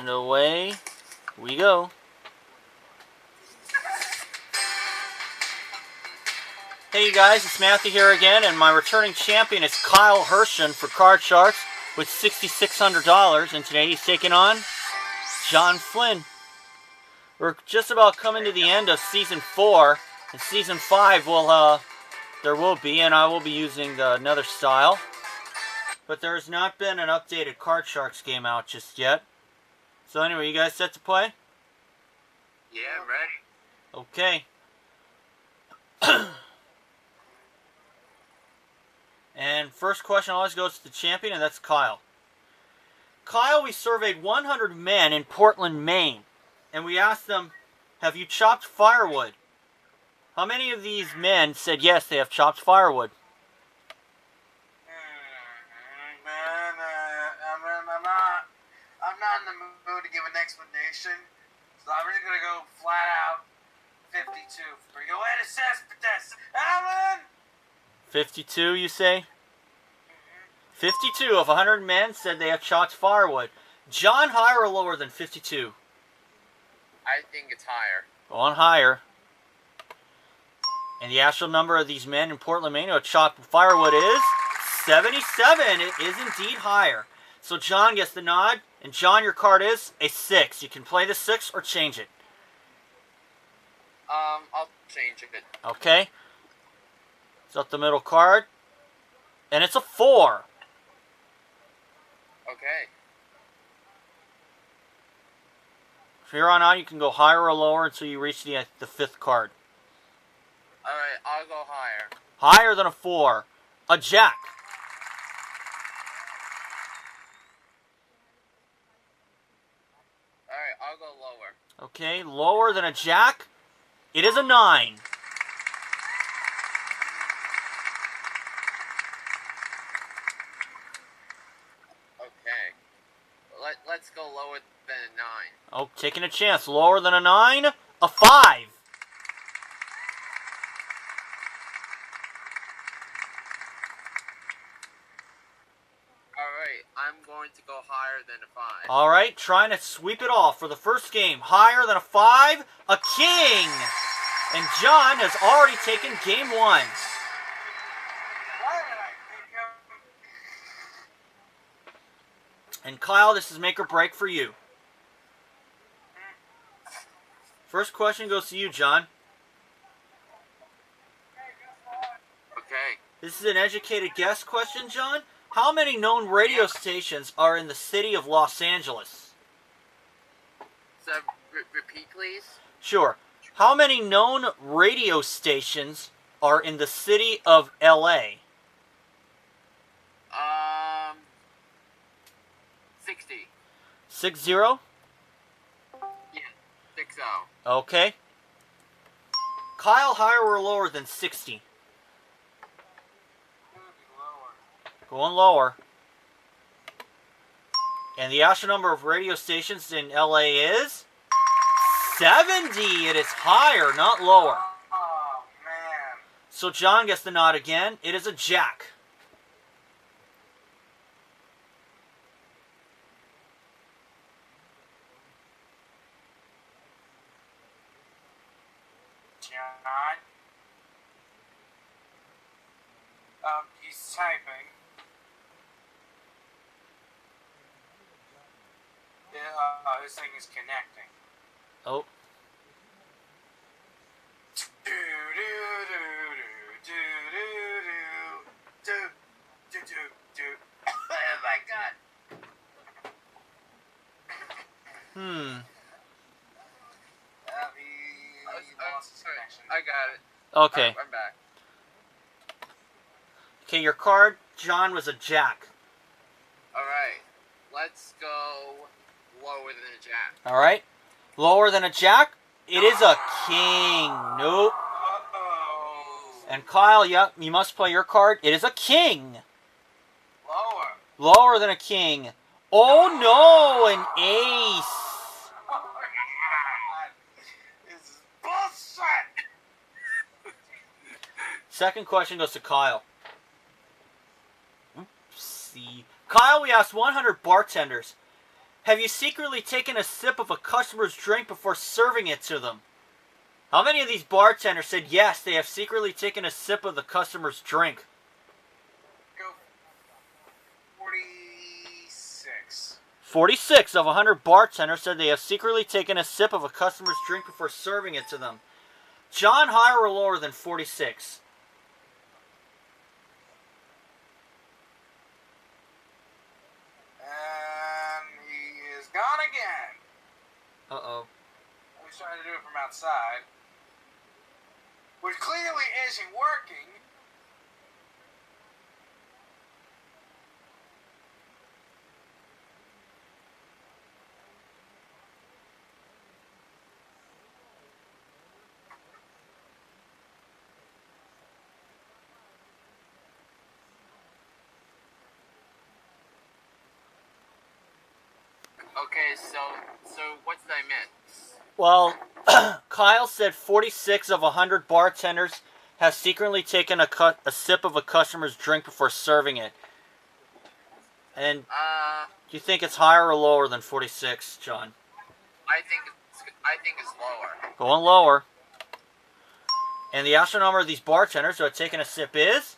And away we go. Hey you guys, it's Matthew here again, and my returning champion is Kyle Hershen for Card Sharks with $6,600, and today he's taking on John Flynn. We're just about coming to the end of Season 4, and Season 5 there will be, and I will be using another style. But there has not been an updated Card Sharks game out just yet. So anyway, you guys set to play? Yeah, I'm ready. Okay. And first question always goes to the champion, and that's Kyle. Kyle, we surveyed 100 men in Portland, Maine, and we asked them, have you chopped firewood? How many of these men said yes, they have chopped firewood? I'm not in the mood to give an explanation, so I'm just gonna go flat out 52 for your assessment, Alan. 52, you say? 52 of 100 men said they have chopped firewood. John, higher or lower than 52? I think it's higher. Going higher. And the actual number of these men in Portland, Maine who have chopped firewood is 77. It is indeed higher. So John gets the nod. And John, your card is a 6. You can play the 6 or change it. I'll change it. Okay. It's up the middle card. And it's a 4. Okay. From here on out, you can go higher or lower until you reach the 5th card. Alright, I'll go higher. Higher than a 4. A jack. Alright, I'll go lower. Okay, lower than a jack. It is a 9. Okay. Let's go lower than a 9. Oh, taking a chance. Lower than a 9. A 5. Alright, I'm going to go higher than a 5. Alright, trying to sweep it off for the first game. Higher than a 5. A king. And John has already taken game 1. Why did I pick him? And Kyle, this is make or break for you. First question goes to you, John. Okay. This is an educated guess question, John. How many known radio stations are in the city of Los Angeles? So, repeat, please? Sure. How many known radio stations are in the city of LA? 60. 60? Yeah, 60. Okay. Kyle, higher or lower than 60? Going lower. And the actual number of radio stations in LA is 70. It is higher, not lower. Oh, man. So John gets the nod again. It is a jack. John? He's typing. This thing is connecting. Oh. Oh my God. He lost his connection. I got it. Okay. I'm back. Okay, your card, John, was a jack. Alright. Let's go lower than a jack. Alright. Lower than a jack? It is a king. Nope. Uh-oh. And Kyle, yeah, you must play your card. It is a king. Lower. Lower than a king. Oh no, an ace. Oh my God. This is bullshit. Second question goes to Kyle. Oopsie. Kyle, we asked 100 bartenders, Have you secretly taken a sip of a customer's drink before serving it to them? How many of these bartenders said yes, they have secretly taken a sip of the customer's drink? Go 46. 46 of 100 bartenders said they have secretly taken a sip of a customer's drink before serving it to them. John, higher or lower than 46? And he is gone again. Uh-oh. I was trying to do it from outside. Which clearly isn't working. Okay, so what did I miss? Well, Kyle said 46 of 100 bartenders have secretly taken a sip of a customer's drink before serving it. And do you think it's higher or lower than 46, John? I think it's lower. Going lower. And the actual number of these bartenders who have taken a sip is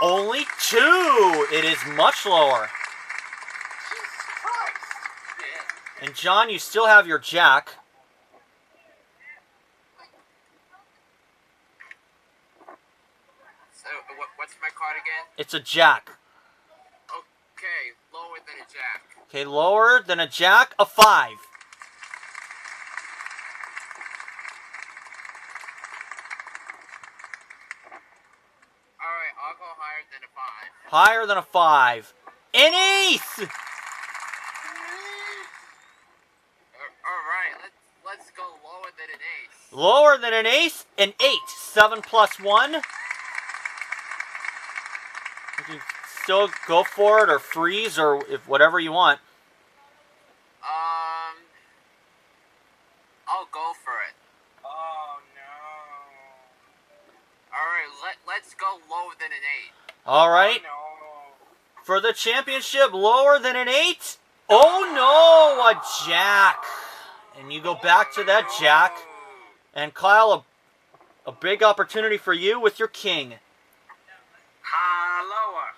only 2. It is much lower. Jesus Christ. Yeah. And John, you still have your jack. So what's my card again? It's a jack. Okay, lower than a jack. Okay, lower than a jack, a 5. Alright, I'll go higher than a 5. Higher than a 5. An ace! Alright, let's go lower than an ace. Lower than an ace, an 8. 7 plus 1. You can still go for it or freeze or if whatever you want. I'll go for it. Oh no. Alright, let's go lower than an 8. All right. No. For the championship, lower than an 8. Oh no, a jack. And you go back to that jack. And Kyle, a big opportunity for you with your king. Lower.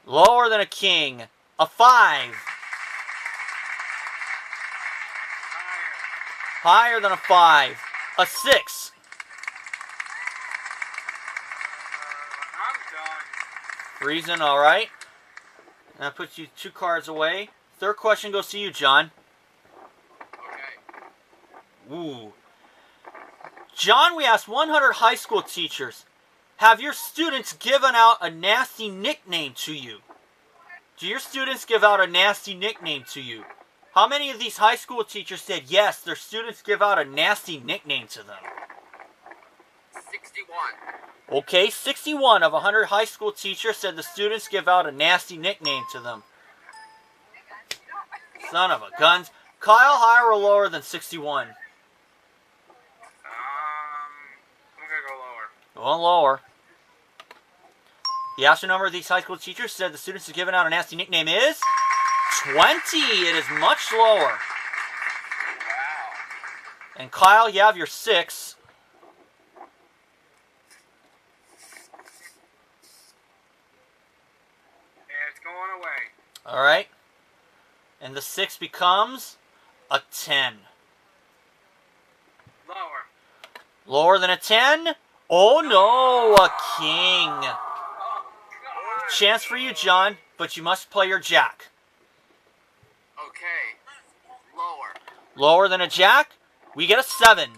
Lower than a king, a 5. Higher than a 5, a 6. I'm done. Reason, all right. That puts you 2 cards away. Third question goes to you, John. Okay. Ooh. John, we asked 100 high school teachers, have your students given out a nasty nickname to you? Do your students give out a nasty nickname to you? How many of these high school teachers said yes, their students give out a nasty nickname to them? 61. Okay, 61 of 100 high school teachers said the students give out a nasty nickname to them. Son of a guns. Kyle, higher or lower than 61? I'm gonna go lower. Going lower. The actual number of these high school teachers said the students have given out a nasty nickname is 20. It is much lower. Wow. And Kyle, you have your 6. Yeah, it's going away. All right. And the 6 becomes a 10. Lower. Lower than a 10? Oh no, a king. Oh, God. Chance for you, John, but you must play your jack. Okay. Lower. Lower than a jack? We get a 7.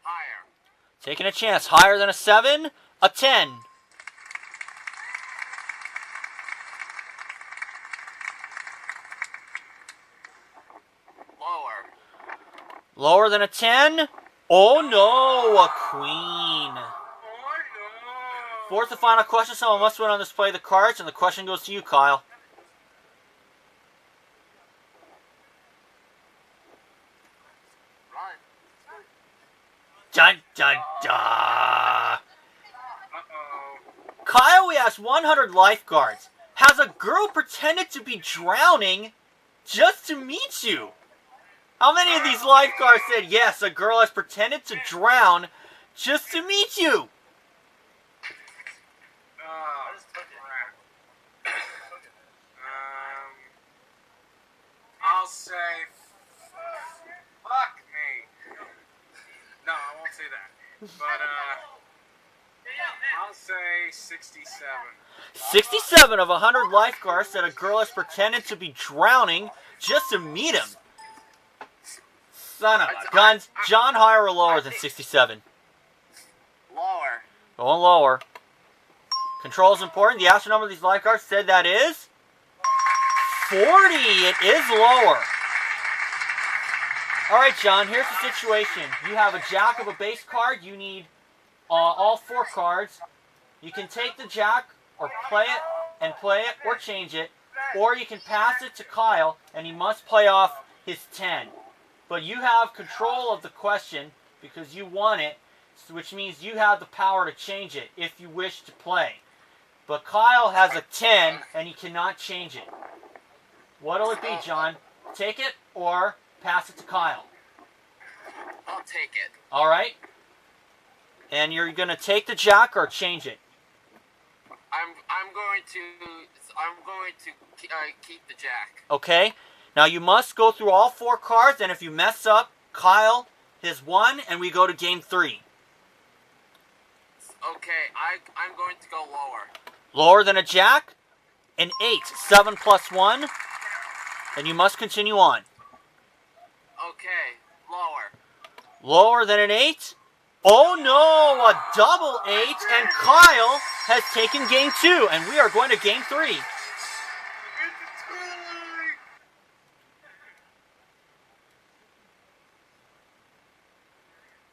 Higher. Taking a chance. Higher than a 7? A 10. Lower. Lower than a 10? Oh no, a queen. Oh, no. Fourth and final question. Someone must win on this play of the cards, and the question goes to you, Kyle. Run. Dun dun dun. Uh-oh. asked 100 lifeguards, has a girl pretended to be drowning just to meet you? How many of these lifeguards said, yes, a girl has pretended to drown just to meet you? I'll say, fuck me. No, I won't say that. But, I'll say 67. 67 of 100 lifeguards said a girl has pretended to be drowning just to meet him. Son of a guns. John, higher or lower than 67? Lower. Going lower. Control is important. The actual number of these lifeguards said that is 40. It is lower. All right, John, here's the situation. You have a jack of a base card. You need all 4 cards. You can take the jack or play it or change it, or you can pass it to Kyle, and he must play off his 10. But you have control of the question because you won it, which means you have the power to change it if you wish to play. But Kyle has a 10, and he cannot change it. What'll it be, John? Take it or pass it to Kyle? I'll take it. All right. And you're going to take the jack or change it? I'm going to keep the jack. Okay. Now you must go through all 4 cards, and if you mess up, Kyle has won, and we go to game 3. Okay, I'm going to go lower. Lower than a jack? An 8. 7 plus 1. And you must continue on. Okay, lower. Lower than an 8? Oh no, a double 8, and Kyle has taken game 2, and we are going to game 3.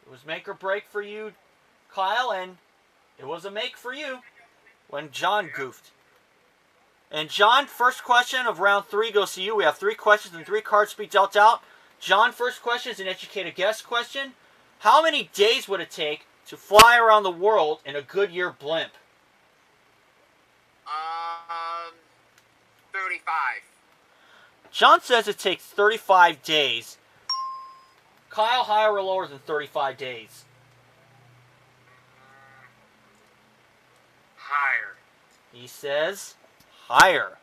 It was make or break for you, Kyle, and it was a make for you when John goofed. And John, first question of round 3 goes to you. We have 3 questions and 3 cards to be dealt out. John, first question is an educated guess question. How many days would it take to fly around the world in a Goodyear blimp? 35. John says it takes 35 days. Kyle, higher or lower than 35 days? Higher. He says higher.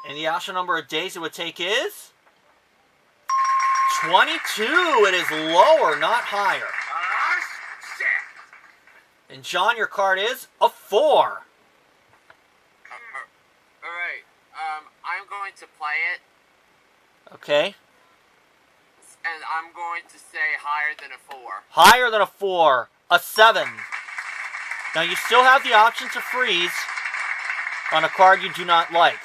And the actual number of days it would take is 22. It is lower, not higher. Shit. And John, your card is a 4. Alright, I'm going to play it, Okay. and I'm going to say higher than a 4. Higher than a 4. A 7. Now you still have the option to freeze on a card you do not like.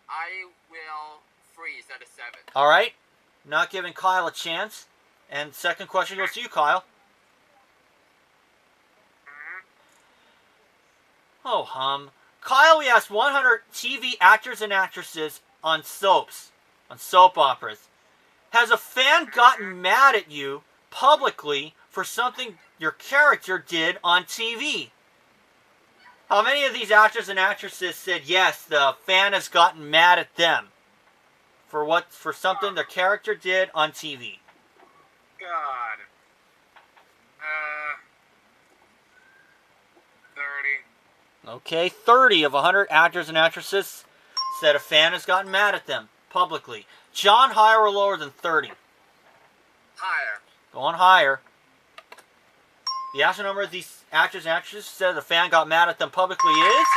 I will freeze at a 7. Alright. Not giving Kyle a chance. And second question goes to you, Kyle. Oh, Kyle, we asked 100 TV actors and actresses on soaps, on soap operas. Has a fan gotten mad at you publicly for something your character did on TV? How many of these actors and actresses said yes, the fan has gotten mad at them for something their character did on TV? God. 30. Okay, 30 of 100 actors and actresses said a fan has gotten mad at them publicly. John, higher or lower than 30? Higher. Going higher. The actual number of these actors and actresses said the fan got mad at them publicly is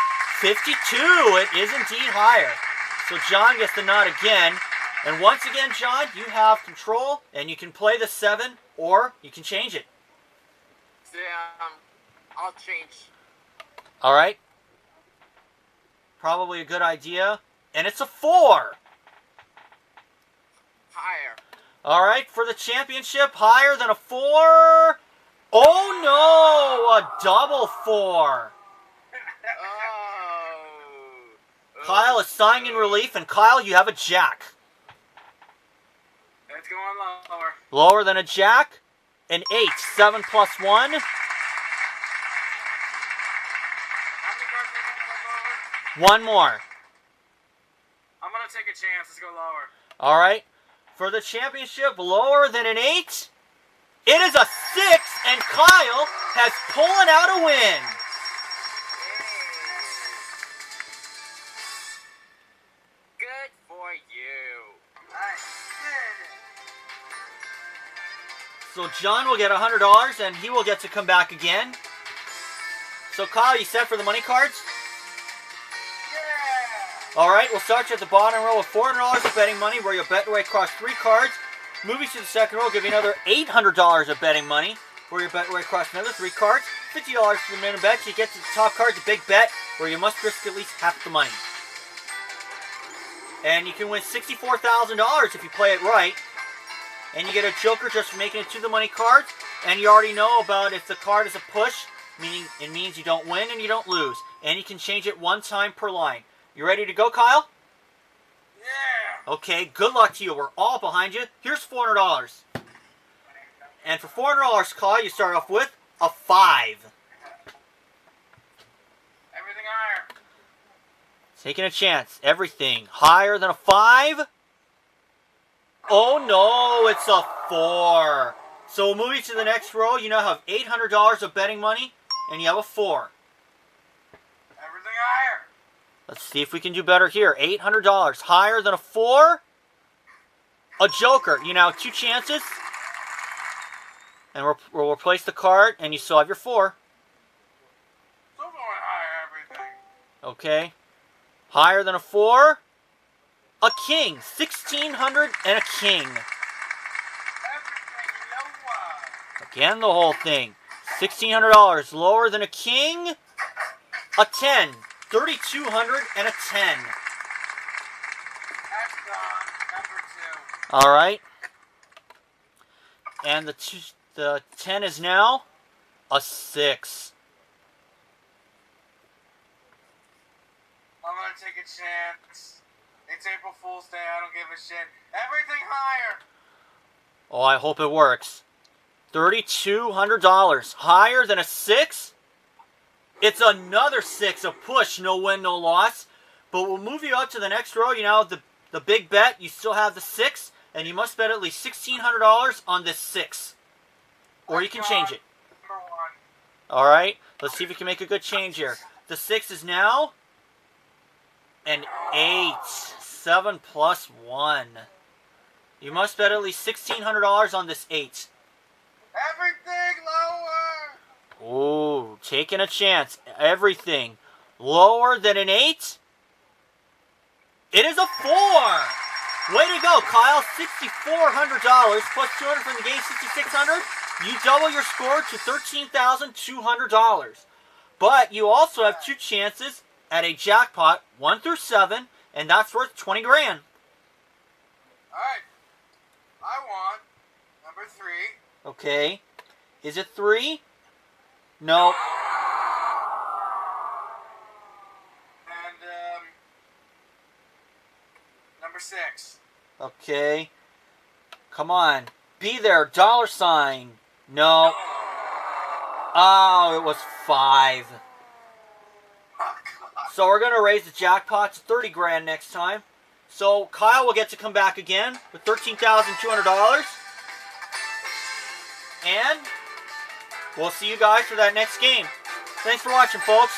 52. It is indeed higher. So John gets the nod again. And once again, John, you have control, and you can play the 7, or you can change it. I'll change. All right. Probably a good idea. And it's a 4. Higher. All right, for the championship, higher than a 4. Oh no, a double 4. Oh. Kyle is sighing in relief, and Kyle, you have a jack. It's going lower. Lower than a jack? an 8. 7 plus 1. How many cards do we need to flip over? 1 more. I'm gonna take a chance. Let's go lower. All right. For the championship, lower than an 8. It is a 6, and Kyle has pulling out a win. Good for you. I did it. So John will get $100, and he will get to come back again. So Kyle, you set for the money cards? Yeah. All right, we'll start you at the bottom row with $400 of betting money, where you'll bet your way across 3 cards. Moving to the second row, give you another $800 of betting money, where you bet your way across another 3 cards. $50 for the minimum bet. You get to the top card, the big bet, where you must risk at least half the money. And you can win $64,000 if you play it right. And you get a joker just for making it to the money cards. And you already know about if the card is a push, meaning it means you don't win and you don't lose. And you can change it 1 time per line. You ready to go, Kyle? Yeah. Okay, good luck to you. We're all behind you. Here's $400. And for $400, Kyle, you start off with a 5. Everything higher. Taking a chance. Everything higher than a 5. Oh no, it's a 4. So we'll move you to the next row. You now have $800 of betting money, and you have a 4. Everything higher. Let's see if we can do better here. $800 higher than a 4. A joker. You now have 2 chances. And we'll replace the card, and you still have your 4. Still going higher, everything. Okay. Higher than a 4. A king. 1,600 and a king. Everything lower. Again, the whole thing. $1,600. Lower than a king. A 10. 3,200 and a 10. That's gone. Number 2. All right. And the 10 is now a 6. I'm gonna take a chance. It's April Fool's Day. I don't give a shit. Everything higher. Oh, I hope it works. $3,200. Higher than a 6? It's another 6. A push. No win, no loss. But we'll move you up to the next row. You know, the big bet. You still have the 6. And you must bet at least $1,600 on this 6. Or you can change it. Number 1. All right. Let's see if we can make a good change here. The 6 is now an 8. 7 plus 1. You must bet at least $1,600 on this 8. Everything lower. Ooh, taking a chance. Everything lower than an 8. It is a 4. Way to go, Kyle. $6,400 plus 200 from the game, $6,600. You double your score to $13,200. But you also have 2 chances at a jackpot, 1 through 7, and that's worth 20 grand. Alright. I want number 3. Okay. Is it 3? No. And number 6. Okay. Come on. Be there. $. No. Oh, it was 5. So we're going to raise the jackpot to 30 grand next time. So Kyle will get to come back again with $13,200. And we'll see you guys for that next game. Thanks for watching, folks.